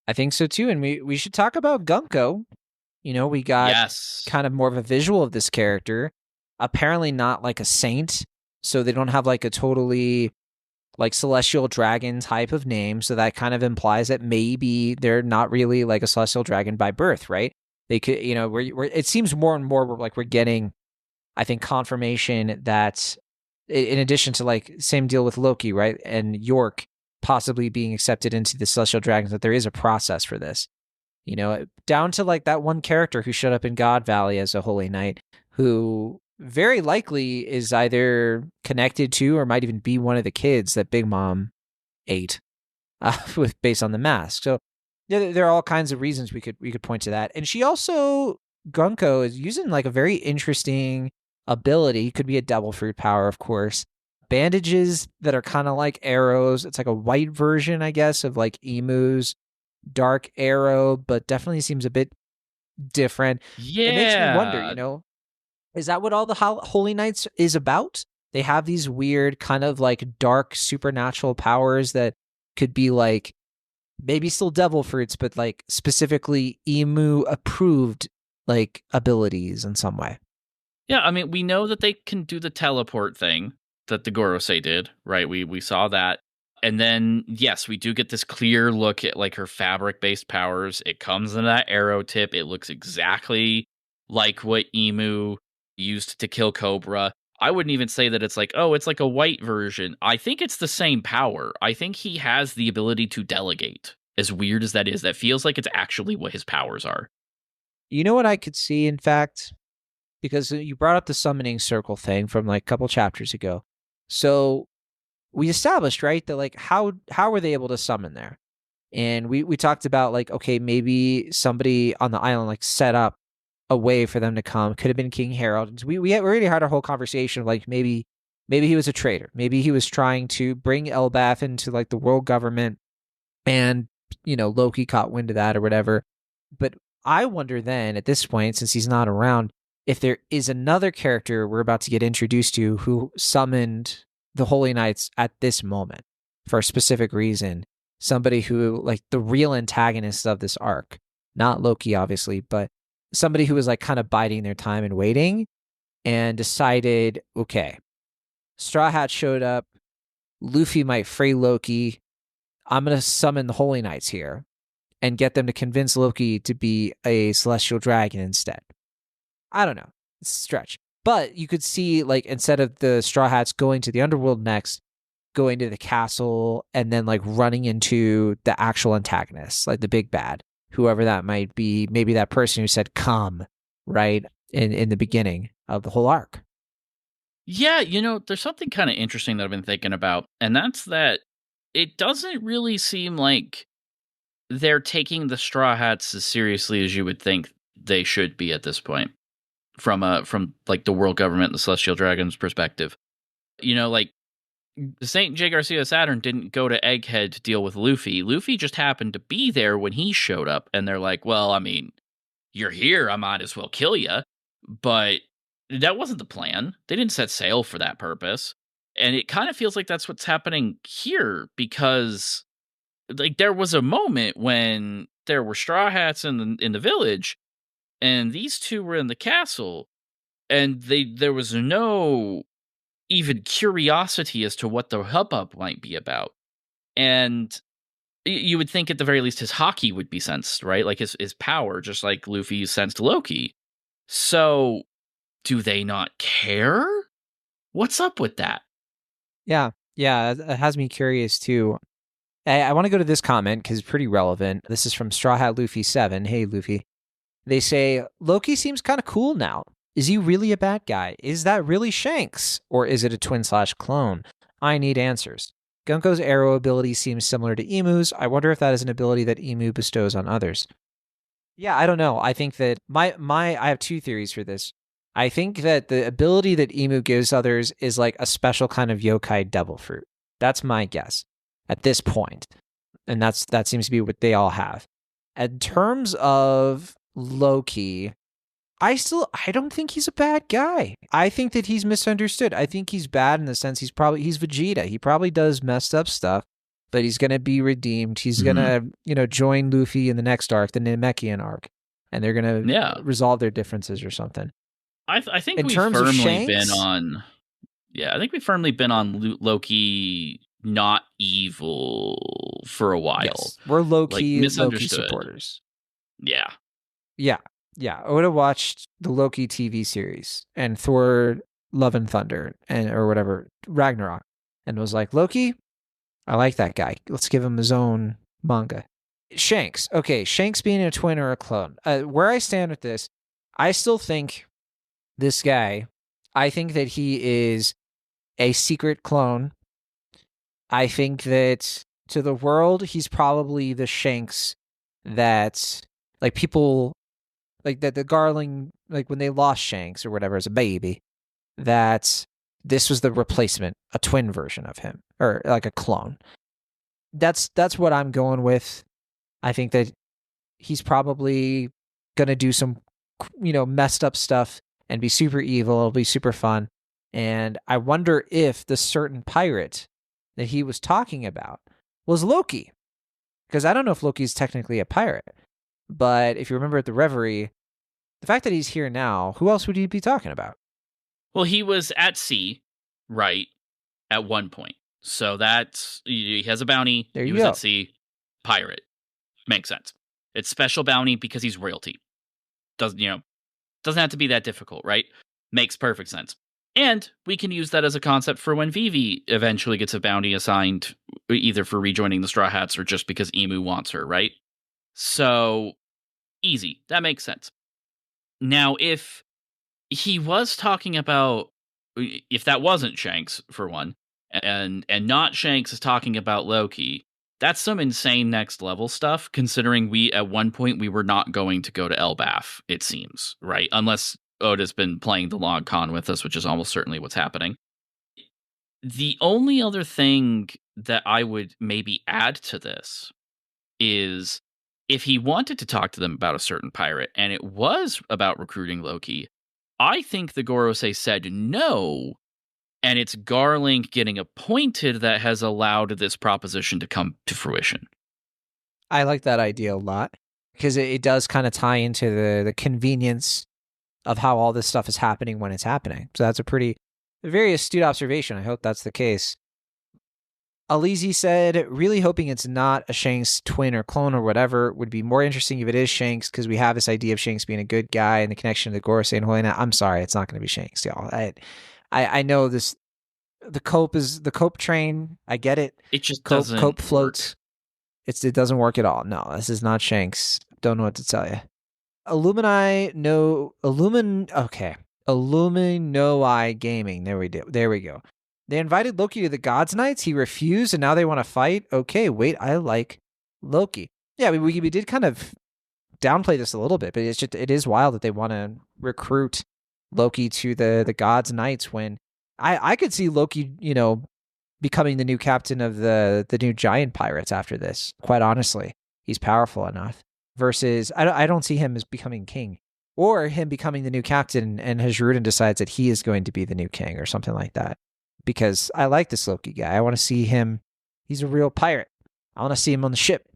I think so too, and we should talk about Gunko. We got Yes. kind of more of a visual of this character. Apparently not like a saint, so they don't have like a totally like celestial dragon type of name, so that kind of implies that maybe they're not really like a celestial dragon by birth, right? They could, it seems more and more like we're getting, I think, confirmation that in addition to like same deal with Loki, right, and York possibly being accepted into the celestial dragons, that there is a process for this. Down to like that one character who showed up in God Valley as a Holy Knight, who very likely is either connected to or might even be one of the kids that Big Mom ate, with based on the mask. So yeah, there are all kinds of reasons we could point to that. And she also, Gunko, is using like a very interesting ability. Could be a devil fruit power, of course. Bandages that are kind of like arrows. It's like a white version, I guess, of like Emu's dark arrow, but definitely seems a bit different. It makes me wonder, Yeah. is that what all the Holy Knights is about? They have these weird kind of like dark supernatural powers that could be like maybe still devil fruits, but like specifically Emu approved like abilities in some way. Yeah, I mean, we know that they can do the teleport thing that the Gorosei did, right? We saw that. And then, yes, we do get this clear look at like her fabric-based powers. It comes in that arrow tip. It looks exactly like what Emu used to kill Cobra. I wouldn't even say that it's like, oh, it's like a white version. I think it's the same power. I think he has the ability to delegate. As weird as that is, that feels like it's actually what his powers are. You know what I could see, in fact? Because you brought up the summoning circle thing from like a couple chapters ago. So we established, right, that like how were they able to summon there? And we talked about like, okay, maybe somebody on the island like set up a way for them to come. Could have been King Harold. We already had our whole conversation of like maybe he was a traitor. Maybe he was trying to bring Elbaf into like the world government, and Loki caught wind of that or whatever. But I wonder then at this point, since he's not around, if there is another character we're about to get introduced to who summoned the Holy Knights at this moment for a specific reason. Somebody who, like, the real antagonist of this arc, not Loki, obviously, but somebody who was like kind of biding their time and waiting and decided, okay, Straw Hat showed up. Luffy might fray Loki. I'm going to summon the Holy Knights here and get them to convince Loki to be a celestial dragon instead. I don't know. It's a stretch. But you could see, like, instead of the Straw Hats going to the underworld next, going to the castle and then, like, running into the actual antagonists, like the big bad, whoever that might be. Maybe that person who said, come, right, in the beginning of the whole arc. Yeah, there's something kind of interesting that I've been thinking about, and that's that it doesn't really seem like they're taking the Straw Hats as seriously as you would think they should be at this point, from like the world government and the Celestial Dragons perspective. Like Saint J. Garcia Saturn didn't go to Egghead to deal with Luffy. Luffy just happened to be there when he showed up, and they're like, well, I mean, you're here, I might as well kill you. But That wasn't the plan. They didn't set sail for that purpose. And it kind of feels like that's what's happening here because like there was a moment when there were straw hats in the village and these two were in the castle and there was no even curiosity as to what the hubbub might be about. And you would think at the very least his hockey would be sensed, right? Like his power, just like Luffy sensed Loki. So do they not care? What's up with that? Yeah, yeah, it has me curious too. I want to go to this comment because it's pretty relevant. This is from Straw Hat Luffy 7. Hey, Luffy. They say, Loki seems kind of cool now. Is he really a bad guy? Is that really Shanks? Or is it a twin/clone? I need answers. Gunko's arrow ability seems similar to Emu's. I wonder if that is an ability that Emu bestows on others. Yeah, I don't know. I think that I have two theories for this. I think that the ability that Emu gives others is like a special kind of yokai devil fruit. That's my guess at this point. And that seems to be what they all have. In terms of Loki, I don't think he's a bad guy. I think that he's misunderstood. I think he's bad in the sense he's Vegeta. He probably does messed up stuff, but he's gonna be redeemed. He's gonna, join Luffy in the next arc, the Namekian arc, and they're gonna resolve their differences or something. I think in we've terms firmly of Shanks, been on. Yeah, I think we've firmly been on Loki not evil for a while. Yes, we're Loki supporters. Yeah. Yeah. Yeah. I would have watched the Loki TV series and Thor Love and Thunder or whatever, Ragnarok, and was like, Loki, I like that guy. Let's give him his own manga. Shanks. Okay, Shanks being a twin or a clone. Where I stand with this, I still think this guy, I think that he is a secret clone. I think that to the world, he's probably the Shanks that, like, people, like, that the Garling, like, when they lost Shanks or whatever as a baby, that this was the replacement, a twin version of him, or like a clone. That's what I'm going with. I think that he's probably going to do some, messed up stuff and be super evil. It'll be super fun. And I wonder if the certain pirate that he was talking about was Loki. Because I don't know if Loki's technically a pirate. But if you remember at the Reverie, the fact that he's here now, who else would you be talking about? Well, he was at sea, right, at one point. So that's, he has a bounty. There he you was go. at sea, pirate. Makes sense. It's special bounty because he's royalty. Doesn't have to be that difficult, right? Makes perfect sense. And we can use that as a concept for when Vivi eventually gets a bounty assigned, either for rejoining the Straw Hats or just because Emu wants her, right? So, easy. That makes sense. Now, if he was talking about, if that wasn't Shanks, for one, and not Shanks is talking about Loki, that's some insane next level stuff, considering we, at one point, we were not going to go to Elbaf, it seems, right? Unless Oda's been playing the long con with us, which is almost certainly what's happening. The only other thing that I would maybe add to this is if he wanted to talk to them about a certain pirate and it was about recruiting Loki, I think the Gorosei said no, and it's Garlink getting appointed that has allowed this proposition to come to fruition. I like that idea a lot because it does kind of tie into the convenience of how all this stuff is happening when it's happening. So that's a very astute observation. I hope that's the case. Alizi said, really hoping it's not a Shanks twin or clone or whatever. Would be more interesting if it is Shanks because we have this idea of Shanks being a good guy and the connection to Gorosei and Helena. I'm sorry, it's not going to be Shanks, y'all. I know this. The cope train. I get it. It just doesn't cope floats. It doesn't work at all. No, this is not Shanks. Don't know what to tell you. Illuminoi Gaming. There we go. They invited Loki to the Gods Nights. He refused, and now they want to fight. Okay, wait, I like Loki. Yeah, we did kind of downplay this a little bit, but it is wild that they want to recruit Loki to the Gods Nights when I could see Loki, becoming the new captain of the new giant pirates after this. Quite honestly, he's powerful enough. Versus, I don't see him as becoming king. Or him becoming the new captain and Hajrudin decides that he is going to be the new king or something like that. Because I like this Loki guy. I want to see him. He's a real pirate. I want to see him on the ship.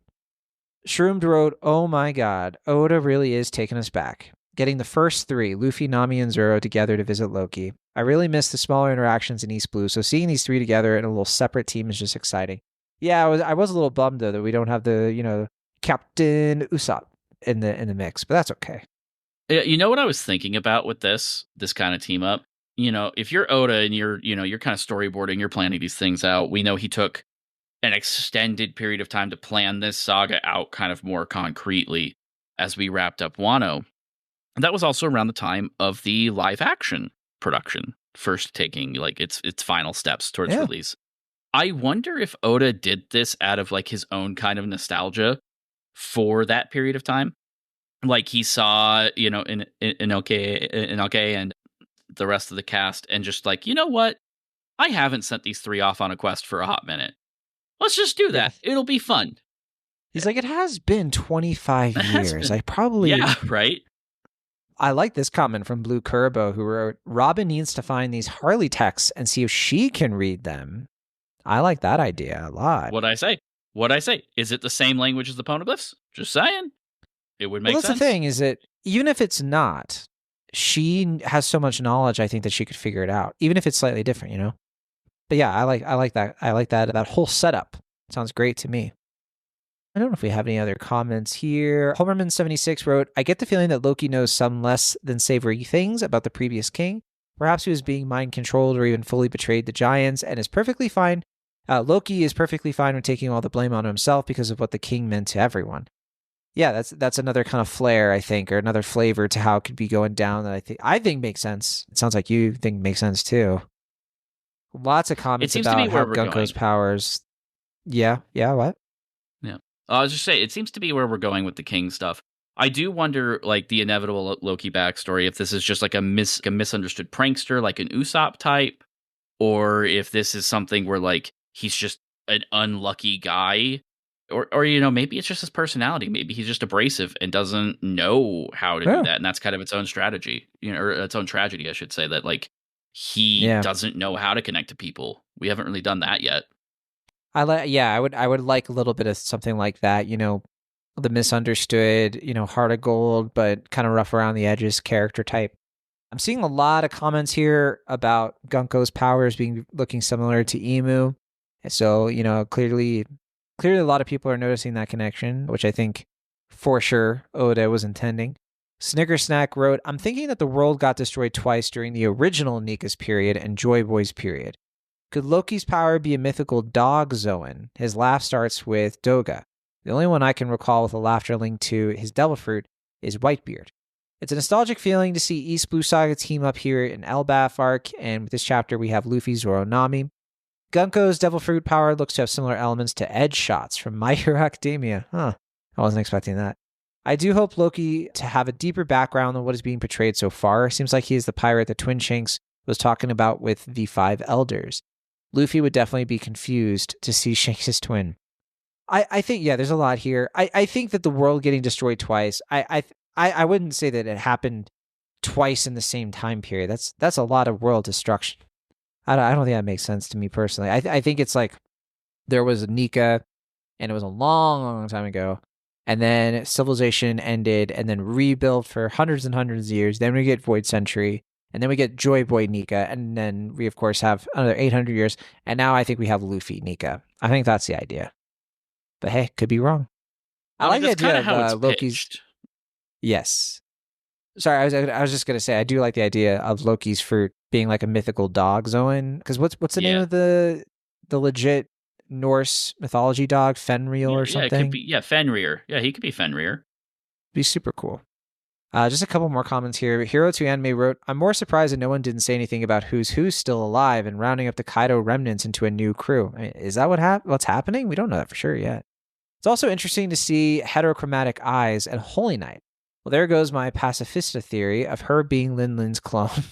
Shroomed wrote, oh my god, Oda really is taking us back. Getting the first three, Luffy, Nami, and Zoro, together to visit Loki. I really miss the smaller interactions in East Blue, so seeing these three together in a little separate team is just exciting. Yeah, I was a little bummed though that we don't have the Captain Usopp in the mix, but that's okay. Yeah, you know what I was thinking about with this kind of team up? If you're Oda and you're kind of storyboarding, you're planning these things out. We know he took an extended period of time to plan this saga out kind of more concretely as we wrapped up Wano. That was also around the time of the live action production first taking like its final steps towards release. I wonder if Oda did this out of like his own kind of nostalgia for that period of time. Like he saw, in okay and the rest of the cast and just like, you know what? I haven't sent these three off on a quest for a hot minute. Let's just do that. It'll be fun. He's like, it has been 25 years. I probably... Yeah, right? I like this comment from Blue Curbo, who wrote, Robin needs to find these Harley texts and see if she can read them. I like that idea a lot. What'd I say? Is it the same language as the poneglyphs? Just saying. It would make sense. That's the thing, is that even if it's not, she has so much knowledge, I think, that she could figure it out, even if it's slightly different, But yeah, I like that. I like that whole setup. Sounds great to me. I don't know if we have any other comments here. Homerman76 wrote, I get the feeling that Loki knows some less than savory things about the previous king. Perhaps he was being mind-controlled or even fully betrayed the giants and is perfectly fine. Loki is perfectly fine with taking all the blame on himself because of what the king meant to everyone. Yeah, that's another kind of flair, I think, or another flavor to how it could be going down that I think makes sense. It sounds like you think makes sense too. Lots of comments about how Gunko's powers. Yeah, what? Yeah. I was just saying, it seems to be where we're going with the king stuff. I do wonder, like, the inevitable Loki backstory, if this is just like a misunderstood prankster, like an Usopp type, or if this is something where, like, he's just an unlucky guy, or maybe it's just his personality. Maybe he's just abrasive and doesn't know how to do that, and that's kind of its own strategy, or its own tragedy, I should say, that, like, he doesn't know how to connect to people. We haven't really done that yet. I would like a little bit of something like that, the misunderstood, heart of gold, but kind of rough around the edges character type. I'm seeing a lot of comments here about Gunko's powers looking similar to Emu. So, clearly a lot of people are noticing that connection, which I think for sure Oda was intending. Snickersnack wrote, I'm thinking that the world got destroyed twice during the original Nika's period and Joy Boy's period. Could Loki's power be a mythical dog Zoan? His laugh starts with Doga. The only one I can recall with a laughter linked to his devil fruit is Whitebeard. It's a nostalgic feeling to see East Blue Saga team up here in Elbaf arc, and with this chapter we have Luffy, Zoro, Nami. Gunko's devil fruit power looks to have similar elements to Edge Shots from My Hero Academia. I wasn't expecting that. I do hope Loki to have a deeper background than what is being portrayed so far. Seems like he is the pirate that Twin Shanks was talking about with the Five Elders. Luffy would definitely be confused to see Shanks' twin. I think, there's a lot here. I think that the world getting destroyed twice, I wouldn't say that it happened twice in the same time period. That's a lot of world destruction. I don't think that makes sense to me personally. I think it's like there was Nika, and it was a long, long time ago, and then civilization ended, and then rebuilt for hundreds and hundreds of years. Then we get Void Century, and then we get Joy Boy Nika, and then we, of course, have another 800 years, and now I think we have Luffy Nika. I think that's the idea. But hey, could be wrong. I like the idea of Loki's... Pitched. Yes. Sorry, I was just going to say, I do like the idea of Loki's fruit being like a mythical dog Zoan. Because what's the name of the legit Norse mythology dog? Fenrir or something? Yeah, it could be, Fenrir. Yeah, he could be Fenrir. Be super cool. Just a couple more comments here. Hero2Anime wrote, I'm more surprised that no one didn't say anything about who's still alive and rounding up the Kaido remnants into a new crew. I mean, is that what's happening? We don't know that for sure yet. It's also interesting to see heterochromatic eyes at Holy Night. Well, there goes my pacifista theory of her being Lin Lin's clone.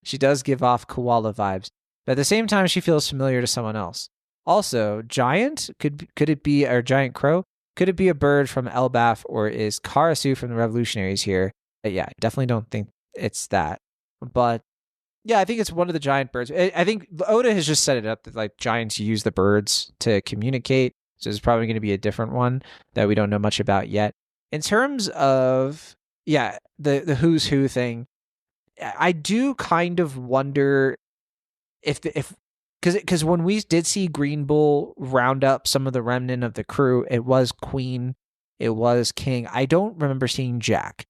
She does give off koala vibes, but at the same time, she feels familiar to someone else. Also, giant? Could it be a giant crow? Could it be a bird from Elbaf, or is Karasu from the Revolutionaries here? Yeah, I definitely don't think it's that. But yeah, I think it's one of the giant birds. I think Oda has just set it up that like giants use the birds to communicate. So it's probably going to be a different one that we don't know much about yet. In terms of yeah, the who's who thing, I do kind of wonder if because when we did see Green Bull round up some of the remnant of the crew, it was Queen, it was King. I don't remember seeing Jack.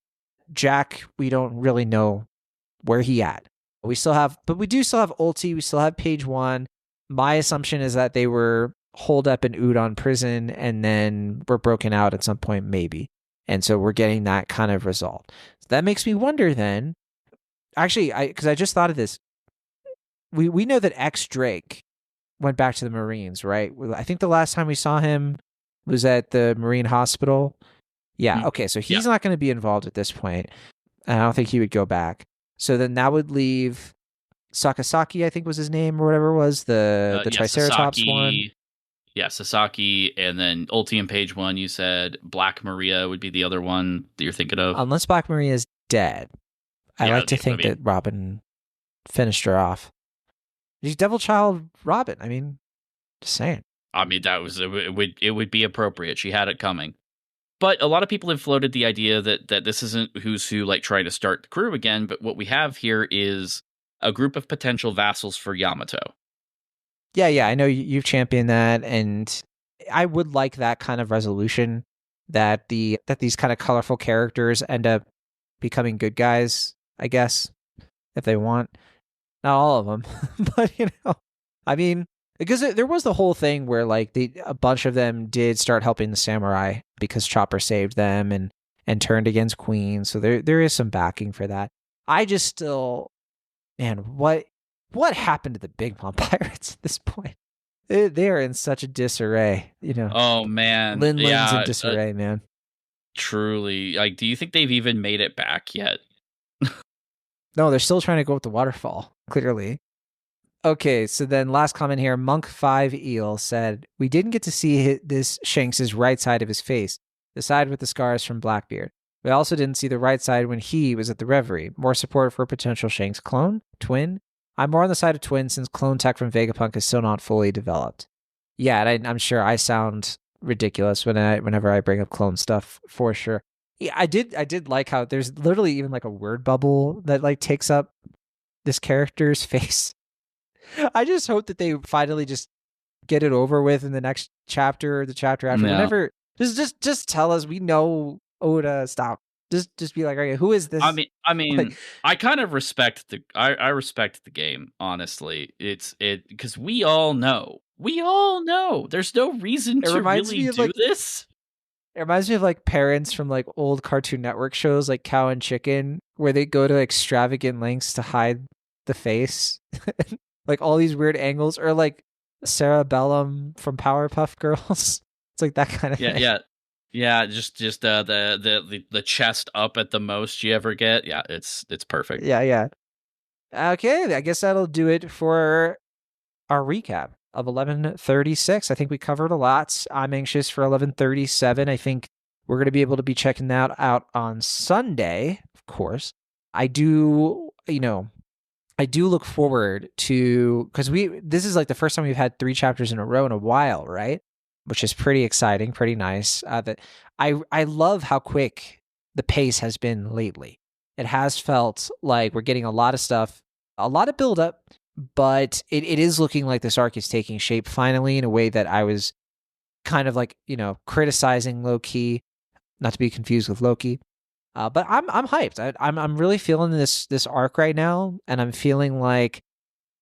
Jack, we don't really know where he at. We still have, but we do still have Ulti. We still have Page One. My assumption is that they were holed up in Udon prison and then were broken out at some point, maybe. And so we're getting that kind of result. So that makes me wonder then. Actually, because I just thought of this. We know that X Drake went back to the Marines, right? I think the last time we saw him was at the Marine Hospital. Yeah, okay, so Yeah. he's not going to be involved at this point. I don't think he would go back. So then that would leave Sakasaki, I think was his name or whatever it was, the Yeah, Triceratops one. Sasaki. Yeah, Sasaki, and then Ulti and Page One. You said Black Maria would be the other one that you're thinking of. Unless Black Maria is dead, I Yeah, like to I think mean, that Robin finished her off. She's Devil Child Robin. I mean, just saying. that was it would be appropriate. She had it coming. But a lot of people have floated the idea that this isn't who's who like trying to start the crew again, but what we have here is a group of potential vassals for Yamato. Yeah. I know you've championed that, and I would like that kind of resolution that these kind of colorful characters end up becoming good guys. I guess if they want. Not all of them, but I mean, because there was the whole thing where like a bunch of them did start helping the samurai because Chopper saved them and turned against Queen. So there is some backing for that. I just still, man, what happened to the Big Mom Pirates at this point? They are in such a disarray. Oh man, Lin's in yeah, disarray, man. truly. Like, do you think they've even made it back yet? No, they're still trying to go up the waterfall. Clearly. Okay, so then last comment here, Monk 5 Eel said, "We didn't get to see this Shanks's right side of his face, the side with the scars from Blackbeard. We also didn't see the right side when he was at the Reverie. More support for a potential Shanks clone? Twin? I'm more on the side of Twin since clone tech from Vegapunk is still not fully developed." Yeah, and I'm sure I sound ridiculous whenever I bring up clone stuff, for sure. Yeah, I did like how there's literally even like a word bubble that like takes up this character's face. I just hope that they finally just get it over with in the next chapter or the chapter after. Yeah. Whenever, just tell us we know Oda. Stop. Just be like, okay, who is this? I mean, Like, I kind of respect I respect the game. Honestly, it's because we all know. There's no reason it to reminds really me of do like this. it reminds me of like parents from like old Cartoon Network shows like Cow and Chicken, where they go to extravagant lengths to hide the face, like all these weird angles, or like Sarah Bellum from Powerpuff Girls. It's like that kind of Yeah, thing. yeah. Just the chest up at the most you ever get. Yeah, it's perfect. Yeah. Okay, I guess that'll do it for our recap of 1136. I think we covered a lot. I'm anxious for 1137. I think we're going to be able to be checking that out on Sunday, of course. I do look forward to, because this is like the first time we've had 3 chapters in a row in a while, right? Which is pretty exciting, pretty nice. That I love how quick the pace has been lately. It has felt like we're getting a lot of stuff, a lot of build up, but it is looking like this arc is taking shape finally in a way that I was kind of like, criticizing low key, not to be confused with Loki. But I'm hyped. I'm really feeling this arc right now, and I'm feeling like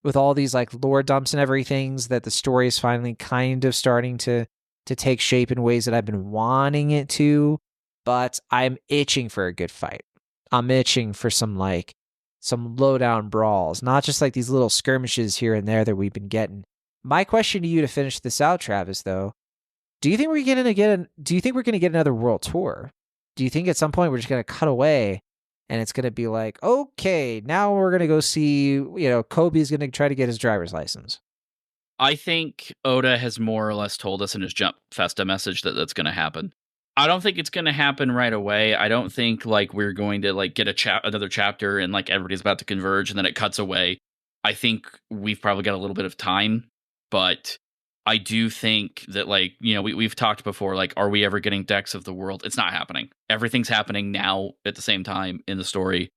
with all these like lore dumps and everything's that the story is finally kind of starting to take shape in ways that I've been wanting it to. But I'm itching for a good fight. I'm itching for some low down brawls, not just like these little skirmishes here and there that we've been getting. My question to you to finish this out, Travis, though, do you think we're gonna get another world tour? Do you think at some point we're just gonna cut away and it's gonna be like, okay, now we're gonna go see, Kobe's gonna try to get his driver's license? I think Oda has more or less told us in his Jump Festa message that that's going to happen. I don't think it's going to happen right away. I don't think like we're going to like get another chapter and like everybody's about to converge and then it cuts away. I think we've probably got a little bit of time, but I do think that like, we've talked before, like, are we ever getting decks of the world? It's not happening. Everything's happening now at the same time in the story.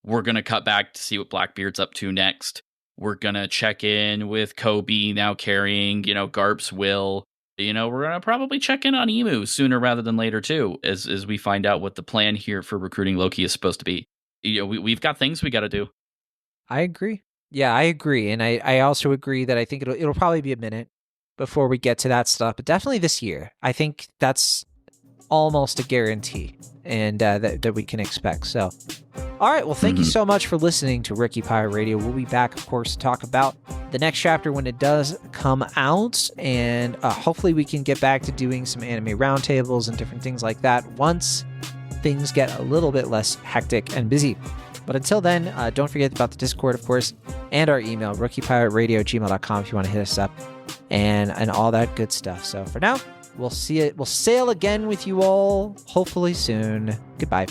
We're going to cut back to see what Blackbeard's up to next. We're going to check in with Kobe now carrying, Garp's will. We're going to probably check in on Emu sooner rather than later, too, as we find out what the plan here for recruiting Loki is supposed to be. We've got things we got to do. I agree. Yeah, I agree. And I also agree that I think it'll probably be a minute before we get to that stuff, but definitely this year. I think that's almost a guarantee and that we can expect. So, all right. Well, thank you so much for listening to Ricky Pirate Radio. We'll be back, of course, to talk about the next chapter when it does come out. And hopefully we can get back to doing some anime roundtables and different things like that once things get a little bit less hectic and busy. But until then, don't forget about the Discord, of course, and our email, rookiepirateradio@gmail.com if you want to hit us up and all that good stuff. So for now, we'll see it. We'll sail again with you all, hopefully soon. Goodbye.